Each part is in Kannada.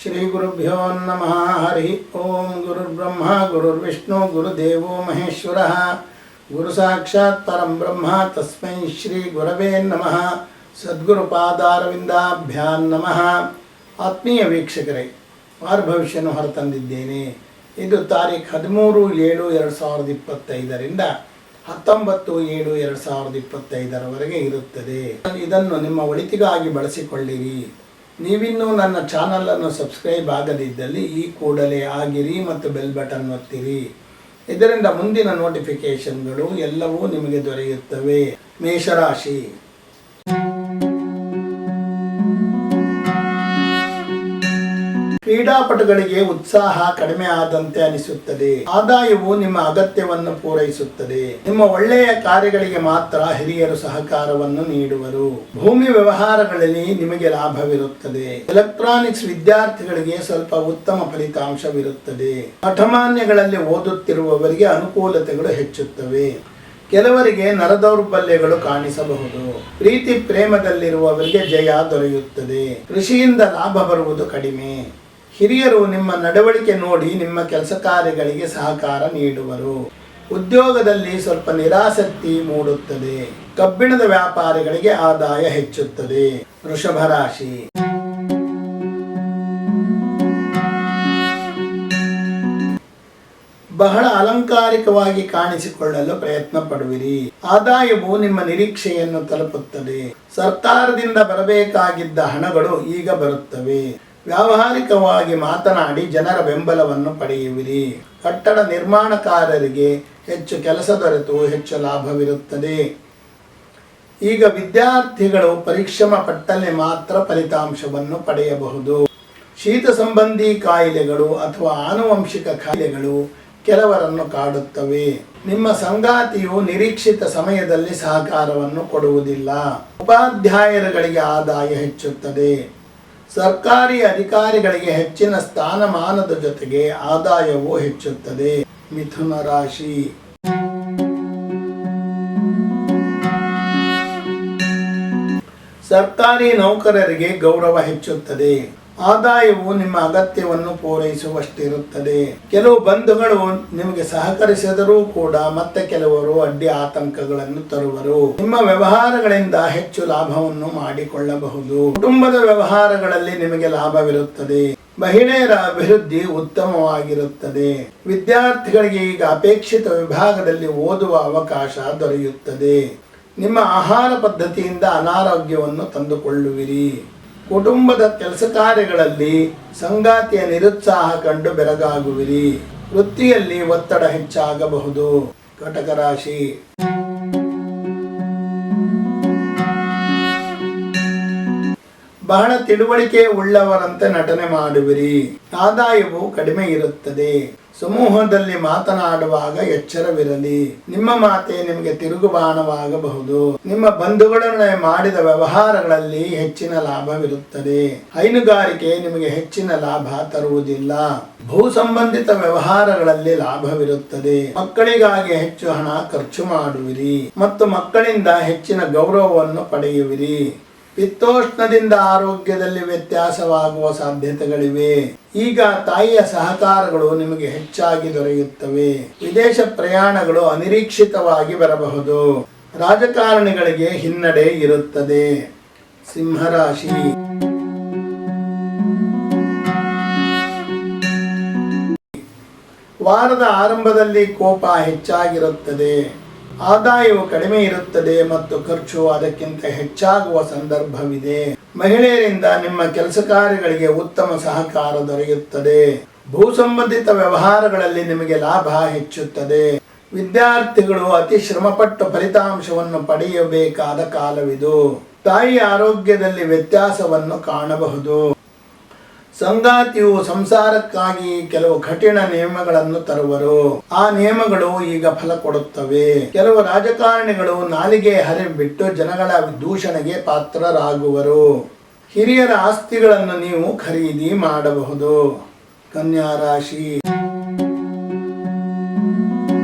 ಶ್ರೀ ಗುರುಭ್ಯೋ ನಮಃ. ಹರಿ ಓಂ. ಗುರುರ್ಬ್ರಹ್ಮ ಗುರುರ್ವಿಷ್ಣು ಗುರುದೇವೋ ಮಹೇಶ್ವರಃ. ಗುರು ಸಾಕ್ಷಾತ್ ಪರಂ ಬ್ರಹ್ಮ ತಸ್ಮೈ ಶ್ರೀ ಗುರವೇ ನಮಃ. ಸದ್ಗುರುಪಾದಾರವಿಂದಾಭ್ಯಾಂ ನಮಃ. ಆತ್ಮೀಯ ವೀಕ್ಷಕರೇ, ವಾರ ಭವಿಷ್ಯವನ್ನು ಹೊರತಂದಿದ್ದೇನೆ. ಇದು ತಾರೀಖು 13/7/2025ರಿಂದ 19/7/2025 ಇರುತ್ತದೆ. ಇದನ್ನು ನಿಮ್ಮ ಒಳಿತಿಗಾಗಿ ಬಳಸಿಕೊಳ್ಳಿರಿ. ನೀವಿನ್ನೂ ನನ್ನ ಚಾನಲನ್ನು ಸಬ್ಸ್ಕ್ರೈಬ್ ಆಗದಿದ್ದಲ್ಲಿ ಈ ಕೂಡಲೇ ಆಗಿರಿ ಮತ್ತು ಬೆಲ್ ಬಟನ್ ಒತ್ತಿರಿ. ಇದರಿಂದ ಮುಂದಿನ ನೋಟಿಫಿಕೇಶನ್ಗಳು ಎಲ್ಲವೂ ನಿಮಗೆ ದೊರೆಯುತ್ತವೆ. ಮೇಷರಾಶಿ. ಕ್ರೀಡಾಪಟುಗಳಿಗೆ ಉತ್ಸಾಹ ಕಡಿಮೆ ಆದಂತೆ ಅನಿಸುತ್ತದೆ. ಆದಾಯವು ನಿಮ್ಮ ಅಗತ್ಯವನ್ನು ಪೂರೈಸುತ್ತದೆ. ನಿಮ್ಮ ಒಳ್ಳೆಯ ಕಾರ್ಯಗಳಿಗೆ ಮಾತ್ರ ಹಿರಿಯರು ಸಹಕಾರವನ್ನು ನೀಡುವರು. ಭೂಮಿ ವ್ಯವಹಾರಗಳಲ್ಲಿ ನಿಮಗೆ ಲಾಭವಿರುತ್ತದೆ. ಎಲೆಕ್ಟ್ರಾನಿಕ್ಸ್ ವಿದ್ಯಾರ್ಥಿಗಳಿಗೆ ಸ್ವಲ್ಪ ಉತ್ತಮ ಫಲಿತಾಂಶವಿರುತ್ತದೆ. ಮಠಮಾನ್ಯಗಳಲ್ಲಿ ಓದುತ್ತಿರುವವರಿಗೆ ಅನುಕೂಲತೆಗಳು ಹೆಚ್ಚುತ್ತವೆ. ಕೆಲವರಿಗೆ ನರದೌರ್ಬಲ್ಯಗಳು ಕಾಣಿಸಬಹುದು. ಪ್ರೀತಿ ಪ್ರೇಮದಲ್ಲಿರುವವರಿಗೆ ಜಯ ದೊರೆಯುತ್ತದೆ. ಕೃಷಿಯಿಂದ ಲಾಭ ಬರುವುದು ಕಡಿಮೆ. ಹಿರಿಯರು ನಿಮ್ಮ ನಡವಳಿಕೆ ನೋಡಿ ನಿಮ್ಮ ಕೆಲಸ ಕಾರ್ಯಗಳಿಗೆ ಸಹಕಾರ ನೀಡುವರು. ಉದ್ಯೋಗದಲ್ಲಿ ಸ್ವಲ್ಪ ನಿರಾಸಕ್ತಿ ಮೂಡುತ್ತದೆ. ಕಬ್ಬಿಣದ ವ್ಯಾಪಾರಿಗಳಿಗೆ ಆದಾಯ ಹೆಚ್ಚುತ್ತದೆ. ವೃಷಭ ರಾಶಿ. ಬಹಳ ಅಲಂಕಾರಿಕವಾಗಿ ಕಾಣಿಸಿಕೊಳ್ಳಲು ಪ್ರಯತ್ನ ಪಡುವಿರಿ. ಆದಾಯವು ನಿಮ್ಮ ನಿರೀಕ್ಷೆಯನ್ನು ತಲುಪುತ್ತದೆ. ಸರ್ಕಾರದಿಂದ ಬರಬೇಕಾಗಿದ್ದ ಹಣಗಳು ಈಗ ಬರುತ್ತವೆ. ವ್ಯಾವಹಾರಿಕವಾಗಿ ಮಾತನಾಡಿ ಜನರ ಬೆಂಬಲವನ್ನು ಪಡೆಯುವಿರಿ. ಕಟ್ಟಡ ನಿರ್ಮಾಣಕಾರರಿಗೆ ಹೆಚ್ಚು ಕೆಲಸ ದೊರೆತು ಹೆಚ್ಚು ಲಾಭವಿರುತ್ತದೆ. ಈಗ ವಿದ್ಯಾರ್ಥಿಗಳು ಪರಿಶ್ರಮ ಪಟ್ಟಲ್ಲಿ ಮಾತ್ರ ಫಲಿತಾಂಶವನ್ನು ಪಡೆಯಬಹುದು. ಶೀತ ಸಂಬಂಧಿ ಕಾಯಿಲೆಗಳು ಅಥವಾ ಆನುವಂಶಿಕ ಕಾಯಿಲೆಗಳು ಕೆಲವರನ್ನು ಕಾಡುತ್ತವೆ. ನಿಮ್ಮ ಸಂಗಾತಿಯು ನಿರೀಕ್ಷಿತ ಸಮಯದಲ್ಲಿ ಸಹಕಾರವನ್ನು ಕೊಡುವುದಿಲ್ಲ. ಉಪಾಧ್ಯಾಯರುಗಳಿಗೆ ಆದಾಯ ಹೆಚ್ಚುತ್ತದೆ. ಸರ್ಕಾರಿ ಅಧಿಕಾರಿಗಳಿಗೆ ಹೆಚ್ಚಿನ ಸ್ಥಾನಮಾನದ ಜೊತೆಗೆ ಆದಾಯವೂ ಹೆಚ್ಚುತ್ತದೆ. ಮಿಥುನ ರಾಶಿ. ಸರ್ಕಾರಿ ನೌಕರರಿಗೆ ಗೌರವ ಹೆಚ್ಚುತ್ತದೆ. ಆದಾಯವು ನಿಮ್ಮ ಅಗತ್ಯವನ್ನು ಪೂರೈಸುವಷ್ಟಿರುತ್ತದೆ. ಕೆಲವು ಬಂಧುಗಳು ನಿಮಗೆ ಸಹಕರಿಸಿದರೂ ಕೂಡ ಮತ್ತೆ ಕೆಲವರು ಅಡ್ಡಿ ಆತಂಕಗಳನ್ನು ತರುವರು. ನಿಮ್ಮ ವ್ಯವಹಾರಗಳಿಂದ ಹೆಚ್ಚು ಲಾಭವನ್ನು ಮಾಡಿಕೊಳ್ಳಬಹುದು. ಕುಟುಂಬದ ವ್ಯವಹಾರಗಳಲ್ಲಿ ನಿಮಗೆ ಲಾಭವಿರುತ್ತದೆ. ಮಹಿಳೆಯರ ಅಭಿವೃದ್ಧಿ ಉತ್ತಮವಾಗಿರುತ್ತದೆ. ವಿದ್ಯಾರ್ಥಿಗಳಿಗೆ ಈಗ ಅಪೇಕ್ಷಿತ ವಿಭಾಗದಲ್ಲಿ ಓದುವ ಅವಕಾಶ ದೊರೆಯುತ್ತದೆ. ನಿಮ್ಮ ಆಹಾರ ಪದ್ಧತಿಯಿಂದ ಅನಾರೋಗ್ಯವನ್ನು ತಂದುಕೊಳ್ಳುವಿರಿ. ಕುಟುಂಬದ ಕೆಲಸ ಕಾರ್ಯಗಳಲ್ಲಿ ಸಂಗಾತಿಯ ನಿರುತ್ಸಾಹ ಕಂಡು ಬೆರಗಾಗುವಿರಿ. ವೃತ್ತಿಯಲ್ಲಿ ಒತ್ತಡ ಹೆಚ್ಚಾಗಬಹುದು. ಕಟಕ ರಾಶಿ. ಬಹಳ ತಿಳುವಳಿಕೆ ಉಳ್ಳವರಂತೆ ನಟನೆ ಮಾಡುವಿರಿ. ಆದಾಯವು ಕಡಿಮೆ ಇರುತ್ತದೆ. ಸಮೂಹದಲ್ಲಿ ಮಾತನಾಡುವಾಗ ಎಚ್ಚರವಿರಲಿ. ನಿಮ್ಮ ಮಾತೆ ನಿಮಗೆ ತಿರುಗುಬಾಣವಾಗಬಹುದು. ನಿಮ್ಮ ಬಂಧುಗಳೊಡನೆ ಮಾಡಿದ ವ್ಯವಹಾರಗಳಲ್ಲಿ ಹೆಚ್ಚಿನ ಲಾಭವಿರುತ್ತದೆ. ಹೈನುಗಾರಿಕೆ ನಿಮಗೆ ಹೆಚ್ಚಿನ ಲಾಭ ತರುವುದಿಲ್ಲ. ಭೂ ಸಂಬಂಧಿತ ವ್ಯವಹಾರಗಳಲ್ಲಿ ಲಾಭವಿರುತ್ತದೆ. ಮಕ್ಕಳಿಗಾಗಿ ಹೆಚ್ಚು ಹಣ ಖರ್ಚು ಮಾಡುವಿರಿ ಮತ್ತು ಮಕ್ಕಳಿಂದ ಹೆಚ್ಚಿನ ಗೌರವವನ್ನು ಪಡೆಯುವಿರಿ. ಪಿತ್ತೋಷ್ಣದಿಂದ ಆರೋಗ್ಯದಲ್ಲಿ ವ್ಯತ್ಯಾಸವಾಗುವ ಸಾಧ್ಯತೆಗಳಿವೆ. ಈಗ ತಾಯಿಯ ಸಹಕಾರಗಳು ನಿಮಗೆ ಹೆಚ್ಚಾಗಿ ದೊರೆಯುತ್ತವೆ. ವಿದೇಶ ಪ್ರಯಾಣಗಳು ಅನಿರೀಕ್ಷಿತವಾಗಿ ಬರಬಹುದು. ರಾಜಕಾರಣಿಗಳಿಗೆ ಹಿನ್ನಡೆ ಇರುತ್ತದೆ. ಸಿಂಹರಾಶಿ. ವಾರದ ಆರಂಭದಲ್ಲಿ ಕೋಪ ಹೆಚ್ಚಾಗಿರುತ್ತದೆ. ಆದಾಯವು ಕಡಿಮೆ ಇರುತ್ತದೆ ಮತ್ತು ಖರ್ಚು ಅದಕ್ಕಿಂತ ಹೆಚ್ಚಾಗುವ ಸಂದರ್ಭವಿದೆ. ಮಹಿಳೆಯರಿಂದ ನಿಮ್ಮ ಕೆಲಸ ಕಾರ್ಯಗಳಿಗೆ ಉತ್ತಮ ಸಹಕಾರ ದೊರೆಯುತ್ತದೆ. ಭೂ ಸಂಬಂಧಿತ ವ್ಯವಹಾರಗಳಲ್ಲಿ ನಿಮಗೆ ಲಾಭ ಹೆಚ್ಚುತ್ತದೆ. ವಿದ್ಯಾರ್ಥಿಗಳು ಅತಿ ಶ್ರಮಪಟ್ಟು ಫಲಿತಾಂಶವನ್ನು ಪಡೆಯಬೇಕಾದ ಕಾಲವಿದು. ತಾಯಿಯ ಆರೋಗ್ಯದಲ್ಲಿ ವ್ಯತ್ಯಾಸವನ್ನು ಕಾಣಬಹುದು. ಸಂಗಾತಿಯು ಸಂಸಾರಕ್ಕಾಗಿ ಕೆಲವು ಕಠಿಣ ನಿಯಮಗಳನ್ನು ತರುವರು. ಆ ನಿಯಮಗಳು ಈಗ ಫಲ ಕೊಡುತ್ತವೆ. ಕೆಲವು ರಾಜಕಾರಣಿಗಳು ನಾಲಿಗೆ ಹರಿಬಿಟ್ಟು ಜನಗಳ ದೂಷಣೆಗೆ ಪಾತ್ರರಾಗುವರು. ಹಿರಿಯರ ಆಸ್ತಿಗಳನ್ನು ನೀವು ಖರೀದಿ ಮಾಡಬಹುದು. ಕನ್ಯಾ ರಾಶಿ.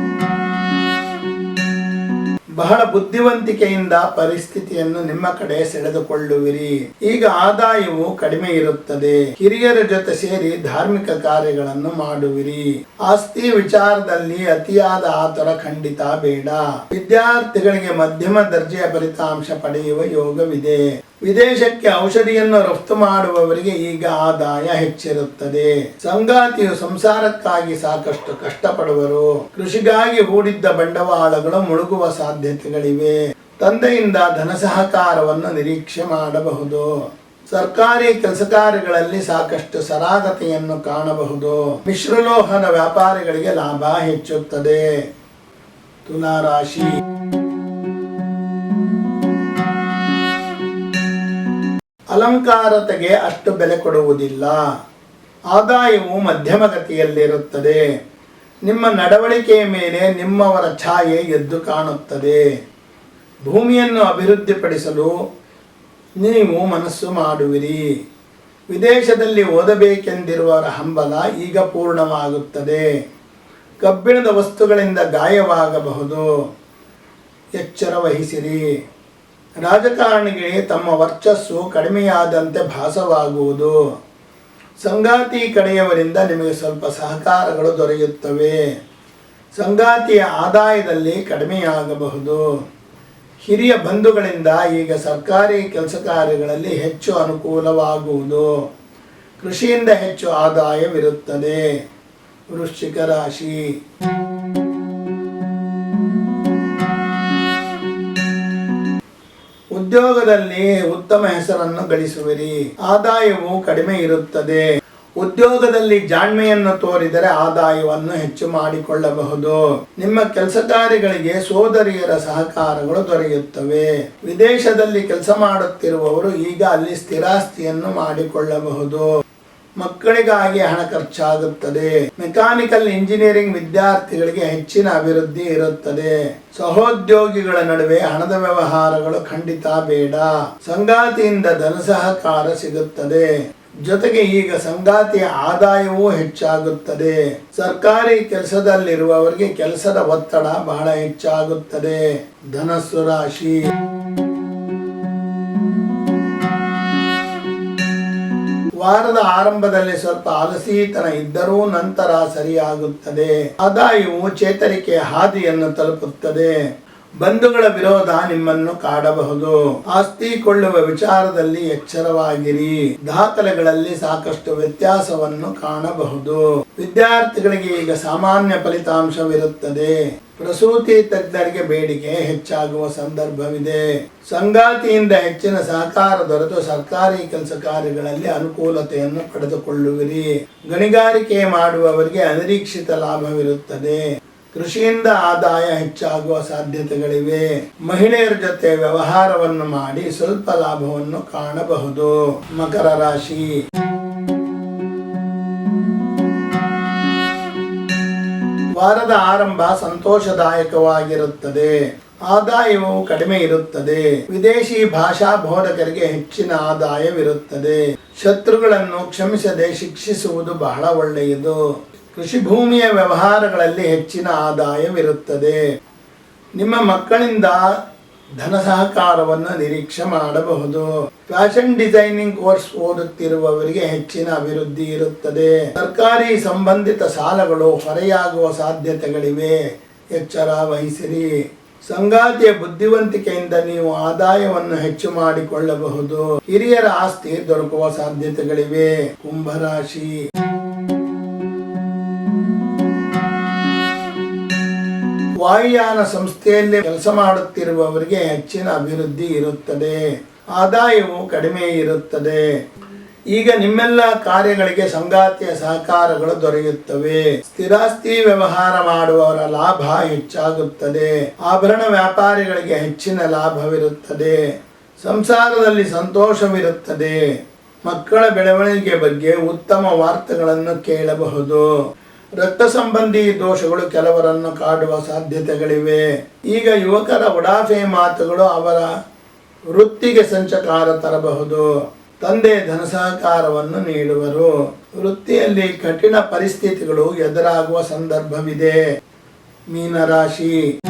ಬಹಳ ಬುದ್ಧಿವಂತಿಕೆಯಿಂದ ಪರಿಸ್ಥಿತಿಯನ್ನು ನಿಮ್ಮ ಕಡೆ ಸೆಳೆದುಕೊಳ್ಳುವಿರಿ. ಈಗ ಆದಾಯವು ಕಡಿಮೆ ಇರುತ್ತದೆ. ಹಿರಿಯರ ಜೊತೆ ಸೇರಿ ಧಾರ್ಮಿಕ ಕಾರ್ಯಗಳನ್ನು ಮಾಡುವಿರಿ. ಆಸ್ತಿ ವಿಚಾರದಲ್ಲಿ ಅತಿಯಾದ ಆತರ ಖಂಡಿತ ಬೇಡ. ವಿದ್ಯಾರ್ಥಿಗಳಿಗೆ ಮಧ್ಯಮ ದರ್ಜೆಯ ಫಲಿತಾಂಶ ಪಡೆಯುವ ಯೋಗವಿದೆ. ವಿದೇಶಕ್ಕೆ ಔಷಧಿಯನ್ನು ರಫ್ತು ಮಾಡುವವರಿಗೆ ಈಗ ಆದಾಯ ಹೆಚ್ಚಿರುತ್ತದೆ. ಸಂಗಾತಿಯು ಸಂಸಾರಕ್ಕಾಗಿ ಸಾಕಷ್ಟು ಕಷ್ಟಪಡುವರು. ಕೃಷಿಗಾಗಿ ಹೂಡಿದ್ದ ಬಂಡವಾಳಗಳು ಮುಳುಗುವ ಸಾಧ್ಯತೆಗಳಿವೆ. ತಂದೆಯಿಂದ ಧನ ಸಹಕಾರವನ್ನು ನಿರೀಕ್ಷೆ ಮಾಡಬಹುದು. ಸರ್ಕಾರಿ ಕೆಲಸ ಕಾರ್ಯಗಳಲ್ಲಿ ಸಾಕಷ್ಟು ಸರಾಗತೆಯನ್ನು ಕಾಣಬಹುದು. ಮಿಶ್ರಲೋಹದ ವ್ಯಾಪಾರಿಗಳಿಗೆ ಲಾಭ ಹೆಚ್ಚುತ್ತದೆ. ತುಲಾ ರಾಶಿ. ಅಲಂಕಾರತೆಗೆ ಅಷ್ಟು ಬೆಲೆ ಕೊಡುವುದಿಲ್ಲ. ಆದಾಯವು ಮಧ್ಯಮ ಗತಿಯಲ್ಲಿರುತ್ತದೆ. ನಿಮ್ಮ ನಡವಳಿಕೆಯ ಮೇಲೆ ನಿಮ್ಮವರ ಛಾಯೆ ಎದ್ದು ಕಾಣುತ್ತದೆ. ಭೂಮಿಯನ್ನು ಅಭಿವೃದ್ಧಿಪಡಿಸಲು ನೀವು ಮನಸ್ಸು ಮಾಡುವಿರಿ. ವಿದೇಶದಲ್ಲಿ ಓದಬೇಕೆಂದಿರುವವರ ಹಂಬಲ ಈಗ ಪೂರ್ಣವಾಗುತ್ತದೆ. ಕಬ್ಬಿಣದ ವಸ್ತುಗಳಿಂದ ಗಾಯವಾಗಬಹುದು, ಎಚ್ಚರ ವಹಿಸಿರಿ. ರಾಜಕಾರಣಿಗಳಿಗೆ ತಮ್ಮ ವರ್ಚಸ್ಸು ಕಡಿಮೆಯಾದಂತೆ ಭಾಸವಾಗುವುದು. ಸಂಗಾತಿ ಕಡೆಯವರಿಂದ ನಿಮಗೆ ಸ್ವಲ್ಪ ಸಹಕಾರಗಳು ದೊರೆಯುತ್ತವೆ. ಸಂಗಾತಿಯ ಆದಾಯದಲ್ಲಿ ಕಡಿಮೆಯಾಗಬಹುದು. ಹಿರಿಯ ಬಂಧುಗಳಿಂದ ಈಗ ಸರ್ಕಾರಿ ಕೆಲಸ ಕಾರ್ಯಗಳಲ್ಲಿ ಹೆಚ್ಚು ಅನುಕೂಲವಾಗುವುದು. ಕೃಷಿಯಿಂದ ಹೆಚ್ಚು ಆದಾಯವಿರುತ್ತದೆ. ವೃಶ್ಚಿಕ ರಾಶಿ. ಉದ್ಯೋಗದಲ್ಲಿ ಉತ್ತಮ ಹೆಸರನ್ನು ಗಳಿಸುವಿರಿ. ಆದಾಯವು ಕಡಿಮೆ ಇರುತ್ತದೆ. ಉದ್ಯೋಗದಲ್ಲಿ ಜಾಣ್ಮೆಯನ್ನು ತೋರಿದರೆ ಆದಾಯವನ್ನು ಹೆಚ್ಚು ಮಾಡಿಕೊಳ್ಳಬಹುದು. ನಿಮ್ಮ ಕೆಲಸ ಕಾರ್ಯಗಳಿಗೆ ಸೋದರಿಯರ ಸಹಕಾರಗಳು ದೊರೆಯುತ್ತವೆ. ವಿದೇಶದಲ್ಲಿ ಕೆಲಸ ಮಾಡುತ್ತಿರುವವರು ಈಗ ಅಲ್ಲಿ ಸ್ಥಿರಾಸ್ತಿಯನ್ನು ಮಾಡಿಕೊಳ್ಳಬಹುದು. ಮಕ್ಕಳಿಗಾಗಿ ಹಣ ಖರ್ಚಾಗುತ್ತದೆ. ಮೆಕ್ಯಾನಿಕಲ್ ಇಂಜಿನಿಯರಿಂಗ್ ವಿದ್ಯಾರ್ಥಿಗಳಿಗೆ ಹೆಚ್ಚಿನ ಅಭಿವೃದ್ಧಿ ಇರುತ್ತದೆ. ಸಹೋದ್ಯೋಗಿಗಳ ನಡುವೆ ಹಣದ ವ್ಯವಹಾರಗಳು ಖಂಡಿತ ಬೇಡ. ಸಂಗಾತಿಯಿಂದ ಧನ ಸಹಕಾರ ಸಿಗುತ್ತದೆ. ಜೊತೆಗೆ ಈಗ ಸಂಗಾತಿಯ ಆದಾಯವೂ ಹೆಚ್ಚಾಗುತ್ತದೆ. ಸರ್ಕಾರಿ ಕೆಲಸದಲ್ಲಿರುವವರಿಗೆ ಕೆಲಸದ ಒತ್ತಡ ಬಹಳ ಹೆಚ್ಚಾಗುತ್ತದೆ. ಧನಸ್ಸು ರಾಶಿ. ವಾರದ ಆರಂಭದಲ್ಲಿ ಸ್ವಲ್ಪ ಆಲಸೀತನ ಇದ್ದರೂ ನಂತರ ಸರಿಯಾಗುತ್ತದೆ. ಆದಾಯವು ಚೇತರಿಕೆಯ ಹಾದಿಯನ್ನು ತಲುಪುತ್ತದೆ. ಬಂಧುಗಳ ವಿರೋಧ ನಿಮ್ಮನ್ನು ಕಾಡಬಹುದು. ಆಸ್ತಿ ಕೊಳ್ಳುವ ವಿಚಾರದಲ್ಲಿ ಎಚ್ಚರವಾಗಿರಿ. ದಾಖಲೆಗಳಲ್ಲಿ ಸಾಕಷ್ಟು ವ್ಯತ್ಯಾಸವನ್ನು ಕಾಣಬಹುದು. ವಿದ್ಯಾರ್ಥಿಗಳಿಗೆ ಈಗ ಸಾಮಾನ್ಯ ಫಲಿತಾಂಶವಿರುತ್ತದೆ. ಪ್ರಸೂತಿ ತಜ್ಞರಿಗೆ ಬೇಡಿಕೆ ಹೆಚ್ಚಾಗುವ ಸಂದರ್ಭವಿದೆ. ಸಂಗಾತಿಯಿಂದ ಹೆಚ್ಚಿನ ಸಹಕಾರ ದೊರೆತು ಸರ್ಕಾರಿ ಕೆಲಸ ಕಾರ್ಯಗಳಲ್ಲಿ ಅನುಕೂಲತೆಯನ್ನು ಪಡೆದುಕೊಳ್ಳುವಿರಿ. ಗಣಿಗಾರಿಕೆ ಮಾಡುವವರಿಗೆ ಅನಿರೀಕ್ಷಿತ ಲಾಭವಿರುತ್ತದೆ. ಕೃಷಿಯಿಂದ ಆದಾಯ ಹೆಚ್ಚಾಗುವ ಸಾಧ್ಯತೆಗಳಿವೆ. ಮಹಿಳೆಯರ ಜೊತೆ ವ್ಯವಹಾರವನ್ನು ಮಾಡಿ ಸ್ವಲ್ಪ ಲಾಭವನ್ನು ಕಾಣಬಹುದು. ಮಕರ ರಾಶಿ. ವಾರದ ಆರಂಭ ಸಂತೋಷದಾಯಕವಾಗಿರುತ್ತದೆ. ಆದಾಯವು ಕಡಿಮೆ ಇರುತ್ತದೆ. ವಿದೇಶಿ ಭಾಷಾ ಬೋಧಕರಿಗೆ ಹೆಚ್ಚಿನ ಆದಾಯವಿರುತ್ತದೆ. ಶತ್ರುಗಳನ್ನು ಕ್ಷಮಿಸದೆ ಶಿಕ್ಷಿಸುವುದು ಬಹಳ ಒಳ್ಳೆಯದು. ಕೃಷಿ ಭೂಮಿಯ ವ್ಯವಹಾರಗಳಲ್ಲಿ ಹೆಚ್ಚಿನ ಆದಾಯವಿರುತ್ತದೆ. ನಿಮ್ಮ ಮಕ್ಕಳಿಂದ ಧನ ಸಹಕಾರವನ್ನು ನಿರೀಕ್ಷೆ ಮಾಡಬಹುದು. ಫ್ಯಾಷನ್ ಡಿಸೈನಿಂಗ್ ಕೋರ್ಸ್ ಓದುತ್ತಿರುವವರಿಗೆ ಹೆಚ್ಚಿನ ಅಭಿವೃದ್ಧಿ ಇರುತ್ತದೆ. ಸರ್ಕಾರಿ ಸಂಬಂಧಿತ ಸಾಲಗಳು ಹೊರೆಯಾಗುವ ಸಾಧ್ಯತೆಗಳಿವೆ. ಎಚ್ಚರ ವಹಿಸಿರಿ. ಸಂಗಾತಿಯ ಬುದ್ಧಿವಂತಿಕೆಯಿಂದ ನೀವು ಆದಾಯವನ್ನು ಹೆಚ್ಚು ಮಾಡಿಕೊಳ್ಳಬಹುದು. ಹಿರಿಯರ ಆಸ್ತಿ ದೊರಕುವ ಸಾಧ್ಯತೆಗಳಿವೆ. ಕುಂಭರಾಶಿ. ವಾಯುಯಾನ ಸಂಸ್ಥೆಯಲ್ಲಿ ಕೆಲಸ ಮಾಡುತ್ತಿರುವವರಿಗೆ ಹೆಚ್ಚಿನ ಅಭಿವೃದ್ಧಿ ಇರುತ್ತದೆ. ಆದಾಯವು ಕಡಿಮೆ ಇರುತ್ತದೆ. ಈಗ ನಿಮ್ಮೆಲ್ಲ ಕಾರ್ಯಗಳಿಗೆ ಸಂಗಾತಿಯ ಸಹಕಾರಗಳು ದೊರೆಯುತ್ತವೆ. ಸ್ಥಿರಾಸ್ತಿ ವ್ಯವಹಾರ ಮಾಡುವವರ ಲಾಭ ಹೆಚ್ಚಾಗುತ್ತದೆ. ಆಭರಣ ವ್ಯಾಪಾರಿಗಳಿಗೆ ಹೆಚ್ಚಿನ ಲಾಭವಿರುತ್ತದೆ. ಸಂಸಾರದಲ್ಲಿ ಸಂತೋಷವಿರುತ್ತದೆ. ಮಕ್ಕಳ ಬೆಳವಣಿಗೆ ಬಗ್ಗೆ ಉತ್ತಮ ವಾರ್ತೆಗಳನ್ನು ಕೇಳಬಹುದು. ರಕ್ತ ಸಂಬಂಧಿ ದೋಷಗಳು ಕೆಲವರನ್ನು ಕಾಡುವ ಸಾಧ್ಯತೆಗಳಿವೆ. ಈಗ ಯುವಕರ ಉಡಾಫೆ ಮಾತುಗಳು ಅವರ ವೃತ್ತಿಗೆ ಸಂಚಕಾರ ತರಬಹುದು. ತಂದೆ ಧನ ಸಹಕಾರವನ್ನು ನೀಡುವರು. ವೃತ್ತಿಯಲ್ಲಿ ಕಠಿಣ ಪರಿಸ್ಥಿತಿಗಳು ಎದುರಾಗುವ ಸಂದರ್ಭವಿದೆ. ಮೀನರಾಶಿ.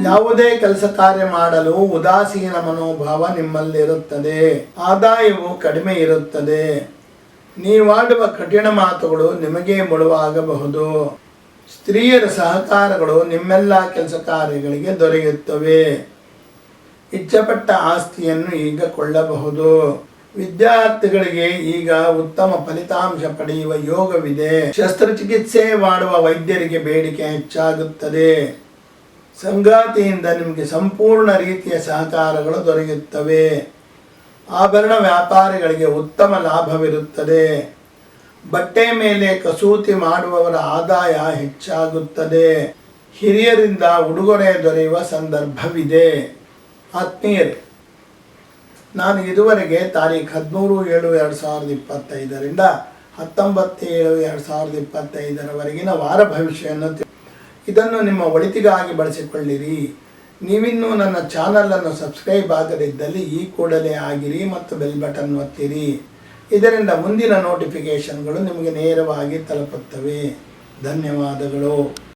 ಯಾವುದೇ ಕೆಲಸ ಕಾರ್ಯ ಮಾಡಲು ಉದಾಸೀನ ಮನೋಭಾವ ನಿಮ್ಮಲ್ಲಿರುತ್ತದೆ. ಆದಾಯವು ಕಡಿಮೆ ಇರುತ್ತದೆ. ನೀವಾಡುವ ಕಠಿಣ ಮಾತುಗಳು ನಿಮಗೆ ಮುಳುವಾಗಬಹುದು. ಸ್ತ್ರೀಯರ ಸಹಕಾರಗಳು ನಿಮ್ಮೆಲ್ಲ ಕೆಲಸ ಕಾರ್ಯಗಳಿಗೆ ದೊರೆಯುತ್ತವೆ. ಇಚ್ಛೆಪಟ್ಟ ಆಸ್ತಿಯನ್ನು ಈಗ ಕೊಳ್ಳಬಹುದು. ವಿದ್ಯಾರ್ಥಿಗಳಿಗೆ ಈಗ ಉತ್ತಮ ಫಲಿತಾಂಶ ಪಡೆಯುವ ಯೋಗವಿದೆ. ಶಸ್ತ್ರಚಿಕಿತ್ಸೆ ಮಾಡುವ ವೈದ್ಯರಿಗೆ ಬೇಡಿಕೆ ಹೆಚ್ಚಾಗುತ್ತದೆ. ಸಂಗಾತಿಯಿಂದ ನಿಮಗೆ ಸಂಪೂರ್ಣ ರೀತಿಯ ಸಹಕಾರಗಳು ದೊರೆಯುತ್ತವೆ. ಆಭರಣ ವ್ಯಾಪಾರಿಗಳಿಗೆ ಉತ್ತಮ ಲಾಭವಿರುತ್ತದೆ. ಬಟ್ಟೆ ಮೇಲೆ ಕಸೂತಿ ಮಾಡುವವರ ಆದಾಯ ಹೆಚ್ಚಾಗುತ್ತದೆ. ಹಿರಿಯರಿಂದ ಉಡುಗೊರೆ ದೊರೆಯುವ ಸಂದರ್ಭವಿದೆ. ಆತ್ಮೀಯರೇ, ನಾನು ಇದುವರೆಗೆ ತಾರೀಖು 13/7/2025 19/7/2025 ವಾರ ಭವಿಷ್ಯವನ್ನು ಇದನ್ನು ನಿಮ್ಮ ಒಳಿತಿಗಾಗಿ ಬಳಸಿಕೊಳ್ಳಿರಿ. ನೀವಿನ್ನೂ ನನ್ನ ಚಾನಲನ್ನು ಸಬ್ಸ್ಕ್ರೈಬ್ ಆಗದಿದ್ದಲ್ಲಿ ಈ ಕೂಡಲೇ ಆಗಿರಿ ಮತ್ತು ಬೆಲ್ ಬಟನ್ ಒತ್ತಿರಿ. ಇದರಿಂದ ಮುಂದಿನ ನೋಟಿಫಿಕೇಷನ್ಗಳು ನಿಮಗೆ ನೇರವಾಗಿ ತಲುಪುತ್ತವೆ. ಧನ್ಯವಾದಗಳು.